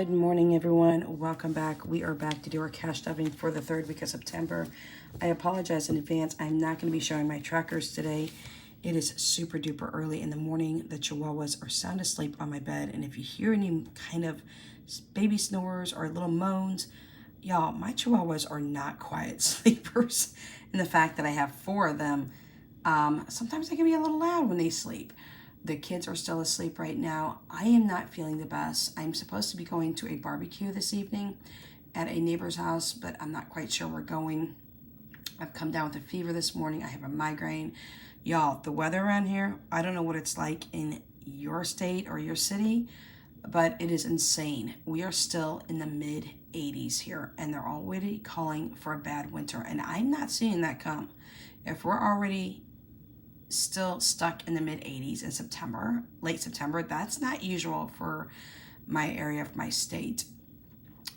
Good morning, everyone. Welcome back. We are back to do our cash stuffing for the third week of September. I apologize in advance. I'm not going to be showing my trackers today. It is super duper early in the morning. The chihuahuas are sound asleep on my bed, and if you hear any kind of baby snores or little moans, y'all, my chihuahuas are not quiet sleepers. And the fact that I have 4 of them, sometimes they can be a little loud when they sleep. The kids are still asleep right now. I am not feeling the best. I'm supposed to be going to a barbecue this evening at a neighbor's house, but I'm not quite sure we're going. I've come down with a fever this morning. I have a migraine. Y'all, the weather around here, I don't know what it's like in your state or your city, but it is insane. We are still in the mid 80s here, and they're already calling for a bad winter, and I'm not seeing that come. If we're already still stuck in the mid 80s in September, late September, that's not usual for my area of my state.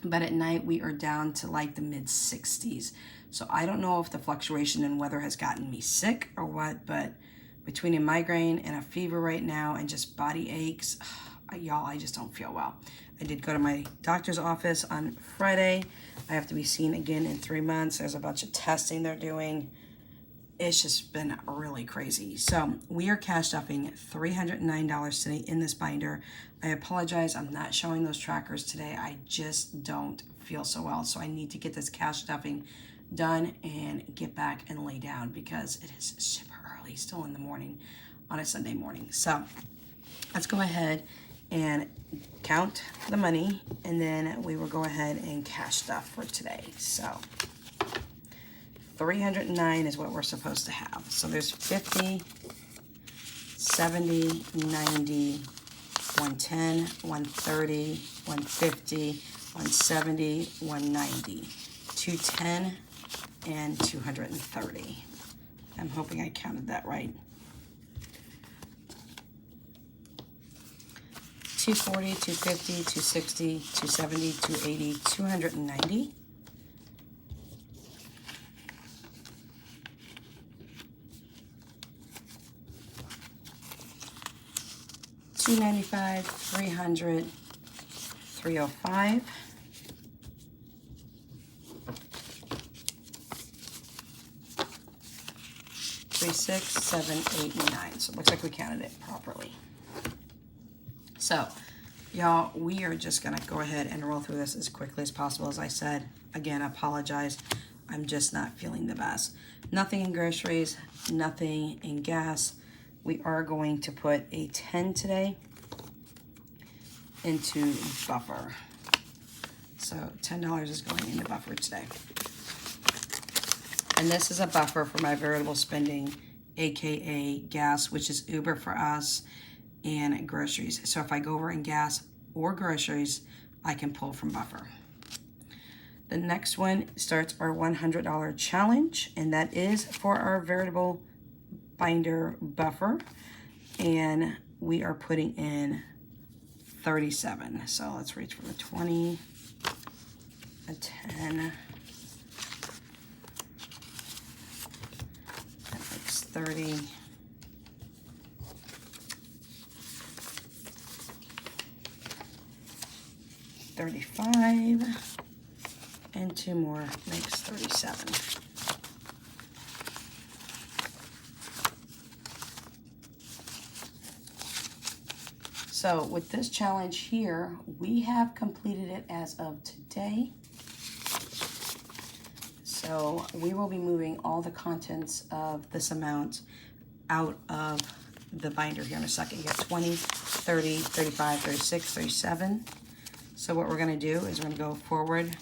But at night we are down to like the mid 60s. So I don't know if the fluctuation in weather has gotten me sick or what, but between a migraine and a fever right now and just body aches, y'all, I just don't feel well. I did go to my doctor's office on Friday. I have to be seen again in 3 months. There's a bunch of testing they're doing. It's just been really crazy. So we are cash stuffing $309 today in this binder. I apologize, I'm not showing those trackers today. I just don't feel so well. So I need to get this cash stuffing done and get back and lay down because it is super early, still in the morning on a Sunday morning. So let's go ahead and count the money, and then we will go ahead and cash stuff for today. So 309 is what we're supposed to have. So there's 50, 70, 90, 110, 130, 150, 170, 190, 210, and 230. I'm hoping I counted that right. 240, 250, 260, 270, 280, 290. 295, 300, 305, 36, 7, 8, and 9. So it looks like we counted it properly. So, y'all, we are just gonna go ahead and roll through this as quickly as possible. As I said, again, I apologize. I'm just not feeling the best. Nothing in groceries, nothing in gas. We are going to put a 10 today into buffer. So $10 is going into buffer today. And this is a buffer for my variable spending, AKA gas, which is Uber for us, and groceries. So if I go over in gas or groceries, I can pull from buffer. The next one starts our $100 challenge, and that is for our variable binder buffer, and we are putting in 37. So let's reach for the 20, a 10, that makes 30, 35, and 2 more makes 37. So with this challenge here, we have completed it as of today. So we will be moving all the contents of this amount out of the binder here in a second. You got 20, 30, 35, 36, 37. So what we're gonna do is we're gonna go forward,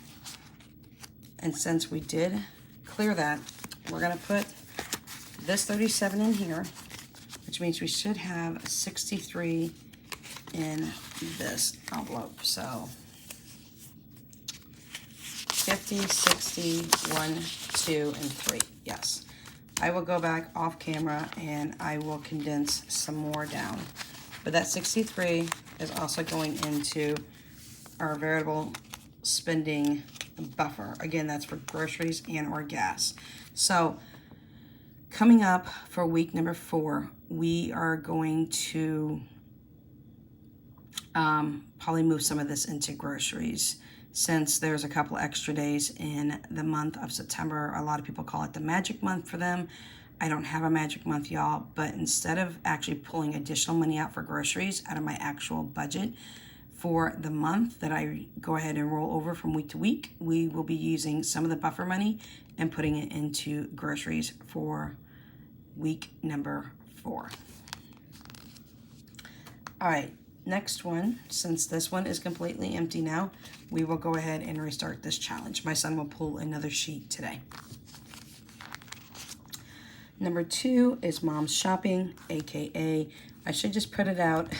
and since we did clear that, we're gonna put this 37 in here, which means we should have 63 in this envelope. So 50, 60, 1, 2, and 3. Yes. I will go back off camera and I will condense some more down. But that 63 is also going into our variable spending buffer. Again, that's for groceries and or gas. So coming up for week number 4, we are going to probably move some of this into groceries. Since there's a couple extra days in the month of September, a lot of people call it the magic month for them. I don't have a magic month, y'all, but instead of actually pulling additional money out for groceries out of my actual budget for the month that I go ahead and roll over from week to week, we will be using some of the buffer money and putting it into groceries for week number 4. All right, next one, since this one is completely empty now, we will go ahead and restart this challenge. My son will pull another sheet today. Number 2 is Mom's Shopping, aka I should just put it out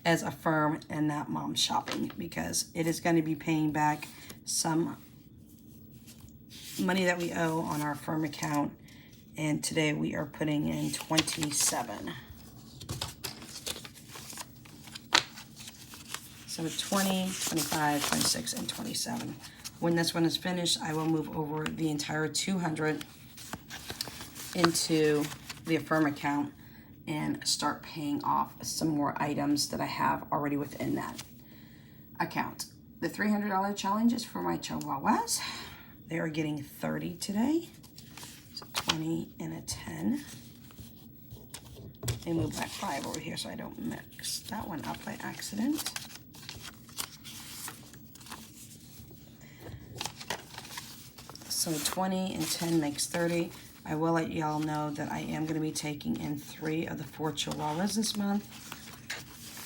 as Affirm and not Mom's Shopping, because it is going to be paying back some money that we owe on our Affirm account, and today we are putting in 27. So 20, 25, 26, and 27. When this one is finished, I will move over the entire 200 into the Affirm account and start paying off some more items that I have already within that account. The $300 challenge is for my Chihuahuas. They are getting 30 today. So 20 and a 10. They move that 5 over here so I don't mix that one up by accident. So 20 and 10 makes 30. I will let y'all know that I am going to be taking in 3 of the 4 Chihuahuas this month.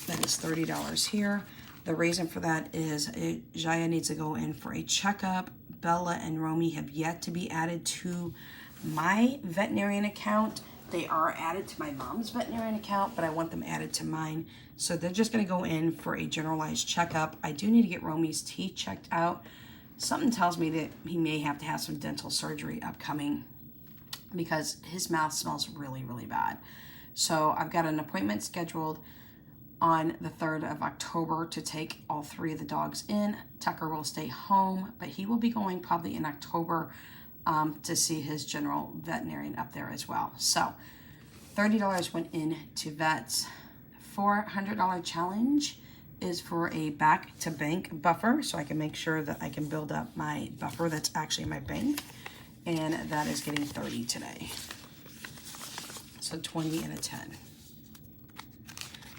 That is $30 here. The reason for that is Jaya needs to go in for a checkup. Bella and Romy have yet to be added to my veterinarian account. They are added to my mom's veterinarian account, but I want them added to mine. So they're just going to go in for a generalized checkup. I do need to get Romy's teeth checked out. Something tells me that he may have to have some dental surgery upcoming, because his mouth smells really, really bad. So I've got an appointment scheduled on the 3rd of October to take all 3 of the dogs in. Tucker will stay home, but he will be going probably in October to see his general veterinarian up there as well. So $30 went into vets. $400 challenge is for a back to bank buffer, so I can make sure that I can build up my buffer that's actually my bank. And that is getting 30 today. So 20 and a 10.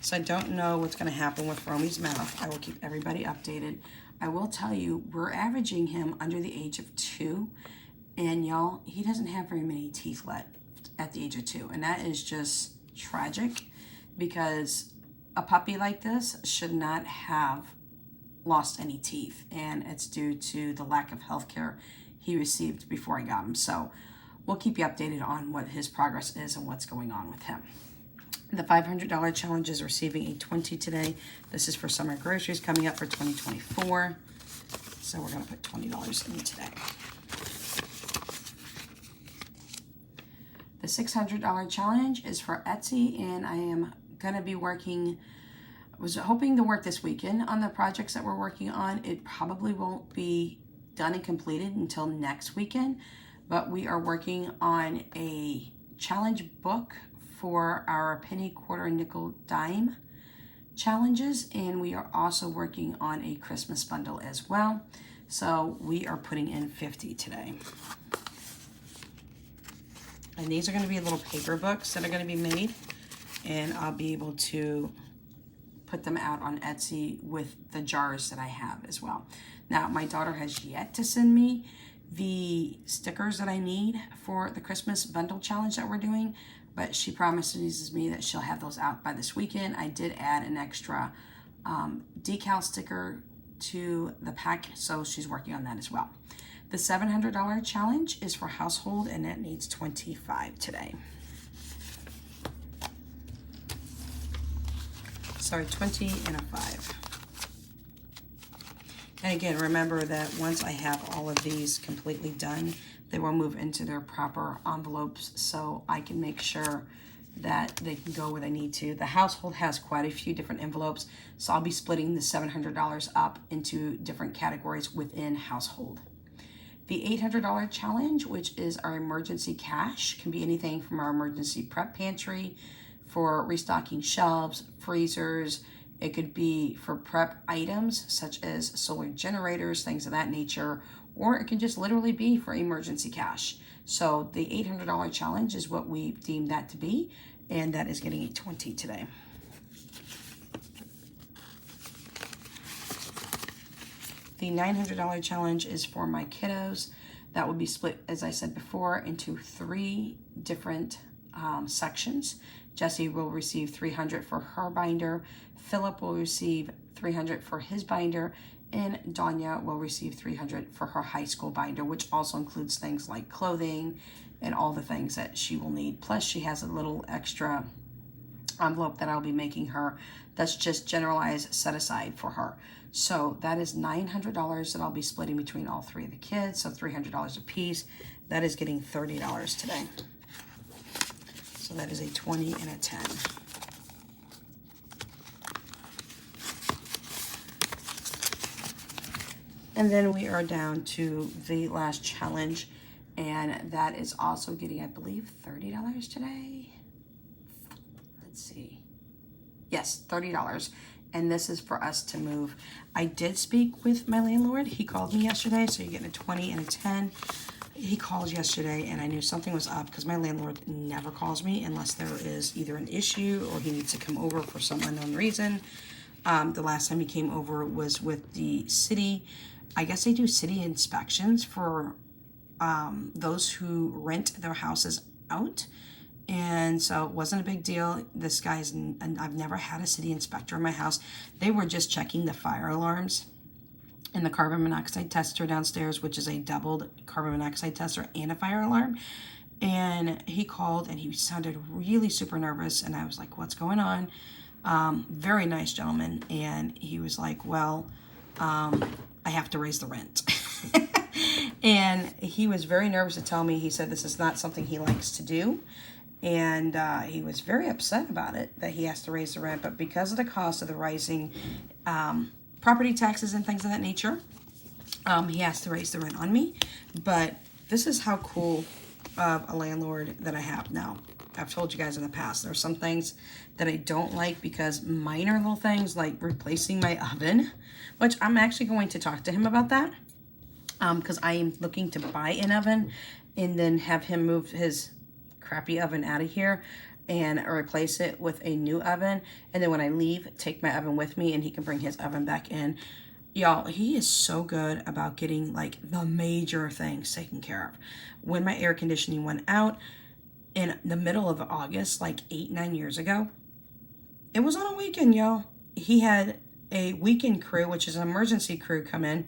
So I don't know what's going to happen with Romy's mouth. I will keep everybody updated. I will tell you, we're averaging him under the age of 2. And y'all, he doesn't have very many teeth left at the age of 2. And that is just tragic, because a puppy like this should not have lost any teeth. And it's due to the lack of health care he received before I got him. So we'll keep you updated on what his progress is and what's going on with him. The $500 challenge is receiving a 20 today. This is for summer groceries coming up for 2024. So we're going to put $20 in today. The $600 challenge is for Etsy, and I am going to be working, was hoping to work this weekend on the projects that we're working on. It probably won't be done and completed until next weekend, but we are working on a challenge book for our penny, quarter, nickel, dime challenges, and we are also working on a Christmas bundle as well. So we are putting in 50 today. And these are going to be little paper books that are going to be made, and I'll be able to put them out on Etsy with the jars that I have as well. Now, my daughter has yet to send me the stickers that I need for the Christmas bundle challenge that we're doing, but she promises me that she'll have those out by this weekend. I did add an extra decal sticker to the pack, so she's working on that as well. The $700 challenge is for household, and that needs 25 today. Sorry, 20 and a 5. And again, remember that once I have all of these completely done, they will move into their proper envelopes, so I can make sure that they can go where they need to. The household has quite a few different envelopes, so I'll be splitting the $700 up into different categories within household. The $800 challenge, which is our emergency cash, can be anything from our emergency prep pantry for restocking shelves, freezers, It could be for prep items such as solar generators, things of that nature, or it can just literally be for emergency cash. So the $800 challenge is what we deemed that to be, and that is getting a 20 today. The $900 challenge is for my kiddos. That will be split, as I said before, into 3 different sections. Jessie will receive $300 for her binder. Philip will receive $300 for his binder. And Danya will receive $300 for her high school binder, which also includes things like clothing and all the things that she will need. Plus, she has a little extra envelope that I'll be making her that's just generalized set aside for her. So that is $900 that I'll be splitting between all 3 of the kids, so $300 a piece. That is getting $30 today. So that is a 20 and a 10. And then we are down to the last challenge, and that is also getting, I believe, $30 today. Let's see. Yes, $30. And this is for us to move. I did speak with my landlord. He called me yesterday, so you're getting a 20 and a 10. He called yesterday, and I knew something was up because my landlord never calls me unless there is either an issue or he needs to come over for some unknown reason. The last time he came over was with the city. I guess they do city inspections for those who rent their houses out. And so it wasn't a big deal. This guy's, and I've never had a city inspector in my house. They were just checking the fire alarms and the carbon monoxide tester downstairs, which is a doubled carbon monoxide tester and a fire alarm. And he called and he sounded really super nervous. And I was like, what's going on? Very nice gentleman. And he was like, well, I have to raise the rent. And he was very nervous to tell me. He said this is not something he likes to do. And he was very upset about it, that he has to raise the rent. But because of the cost of the rising property taxes and things of that nature, he has to raise the rent on me. But this is how cool of a landlord that I have now. I've told you guys in the past, there are some things that I don't like because minor little things like replacing my oven, which I'm actually going to talk to him about that because I am looking to buy an oven and then have him move his crappy oven out of here and replace it with a new oven. And then when I leave, take my oven with me and he can bring his oven back in. Y'all, he is so good about getting like the major things taken care of. When my air conditioning went out in the middle of August, like 8-9 years ago, it was on a weekend, y'all. He had a weekend crew, which is an emergency crew, come in,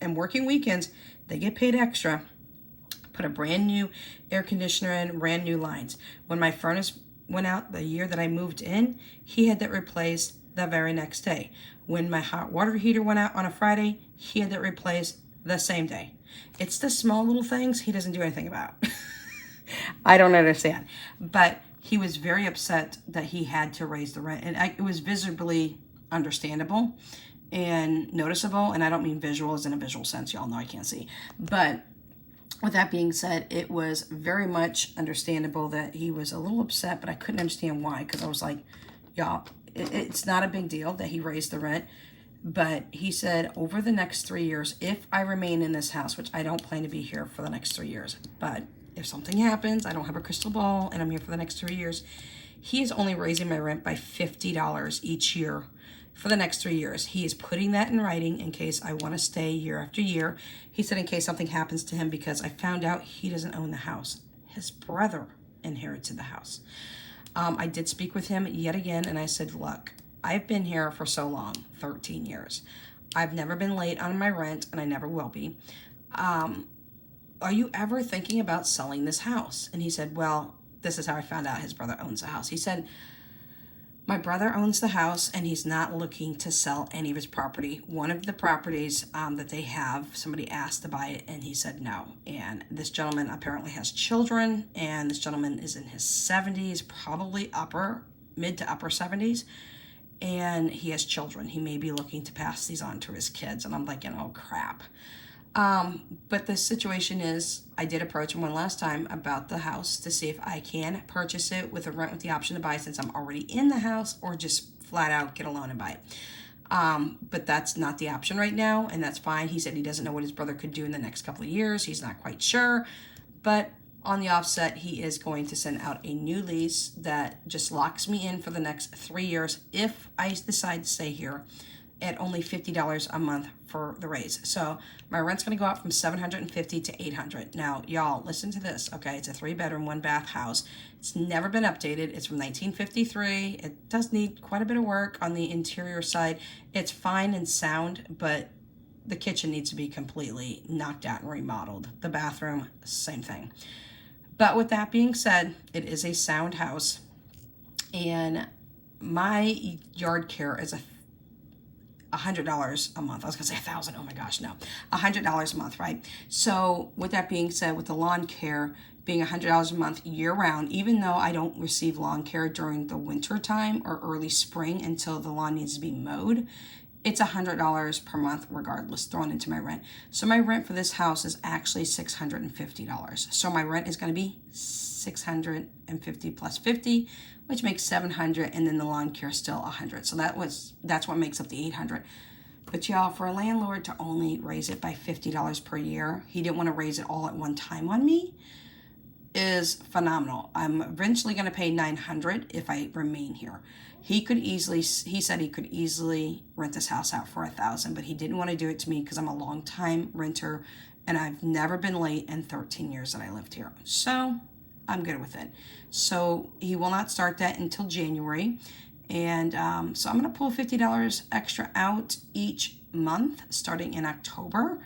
and working weekends, they get paid extra. Put a brand new air conditioner in, brand new lines. When my furnace went out the year that I moved in, he had that replaced the very next day. When my hot water heater went out on a Friday, he had that replaced the same day. It's the small little things he doesn't do anything about. I don't understand. But he was very upset that he had to raise the rent. And it was visibly understandable and noticeable. And I don't mean visual as in a visual sense. Y'all know I can't see. But with that being said, it was very much understandable that he was a little upset, but I couldn't understand why, because I was like, y'all, it's not a big deal that he raised the rent. But he said over the next 3 years, if I remain in this house, which I don't plan to be here for the next 3 years, but if something happens, I don't have a crystal ball and I'm here for the next 3 years, he is only raising my rent by $50 each year for the next 3 years. He is putting that in writing in case I want to stay year after year. He said in case something happens to him, because I found out he doesn't own the house. His brother inherited the house. I did speak with him yet again, and I said, look, I've been here for so long, 13 years. I've never been late on my rent, and I never will be. Are you ever thinking about selling this house? And he said, well, this is how I found out his brother owns the house. He said, my brother owns the house and he's not looking to sell any of his property. One of the properties that they have, somebody asked to buy it and he said no. And this gentleman apparently has children, and this gentleman is in his 70s, probably mid to upper 70s. And he has children. He may be looking to pass these on to his kids. And I'm like, oh crap. But the situation is, I did approach him one last time about the house to see if I can purchase it with a rent with the option to buy since I'm already in the house, or just flat out get a loan and buy it. But that's not the option right now, and that's fine. He said he doesn't know what his brother could do in the next couple of years. He's not quite sure, but on the offset, he is going to send out a new lease that just locks me in for the next 3 years if I decide to stay here, at only $50 a month for the raise. So my rent's going to go up from $750 to $800. Now, y'all, listen to this, okay? It's a 3-bedroom, 1-bath house. It's never been updated. It's from 1953. It does need quite a bit of work on the interior side. It's fine and sound, but the kitchen needs to be completely knocked out and remodeled. The bathroom, same thing. But with that being said, it is a sound house, and my yard care is $100 a month. I was gonna say $1,000. Oh my gosh, no, $100 a month, right? So with that being said, with the lawn care being $100 a month year round, even though I don't receive lawn care during the winter time or early spring until the lawn needs to be mowed, it's $100 per month regardless, thrown into my rent. So my rent for this house is actually $650. So my rent is going to be $650 plus $50, which makes $700, and then the lawn care still $100. So that's what makes up the $800. But y'all, for a landlord to only raise it by $50 per year, he didn't want to raise it all at one time on me, is phenomenal. I'm eventually going to pay $900 if I remain here. He said he could easily rent this house out for $1,000, but he didn't want to do it to me because I'm a long-time renter and I've never been late in 13 years that I lived here. So I'm good with it. So he will not start that until January. And so I'm going to pull $50 extra out each month starting in October.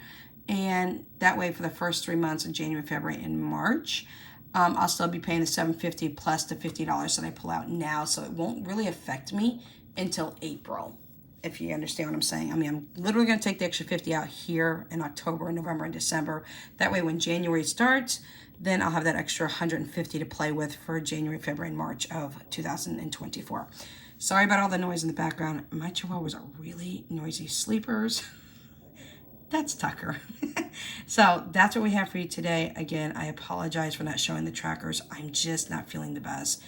And that way for the first 3 months of January, February, and March, I'll still be paying the $750 plus the $50 that I pull out now, so it won't really affect me until April, if you understand what I'm saying. I mean, I'm literally going to take the extra $50 out here in October, November, and December. That way when January starts, then I'll have that extra $150 to play with for January, February, and March of 2024. Sorry about all the noise in the background. My chihuahuas are really noisy sleepers. That's Tucker. So that's what we have for you today. Again, I apologize for not showing the trackers. I'm just not feeling the best.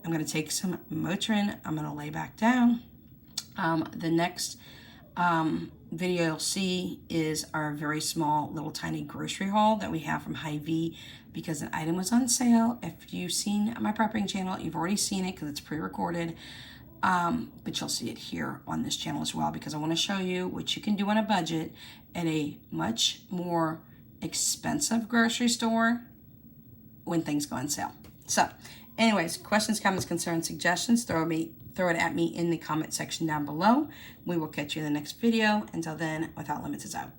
I'm going to take some Motrin. I'm going to lay back down. The next video you'll see is our very small little tiny grocery haul that we have from Hy-Vee because an item was on sale. If you've seen my prepping channel, you've already seen it because it's pre-recorded. But you'll see it here on this channel as well because I want to show you what you can do on a budget at a much more expensive grocery store when things go on sale. So anyways, questions, comments, concerns, suggestions, throw it at me in the comment section down below. We will catch you in the next video. Until then, Without Limits is out.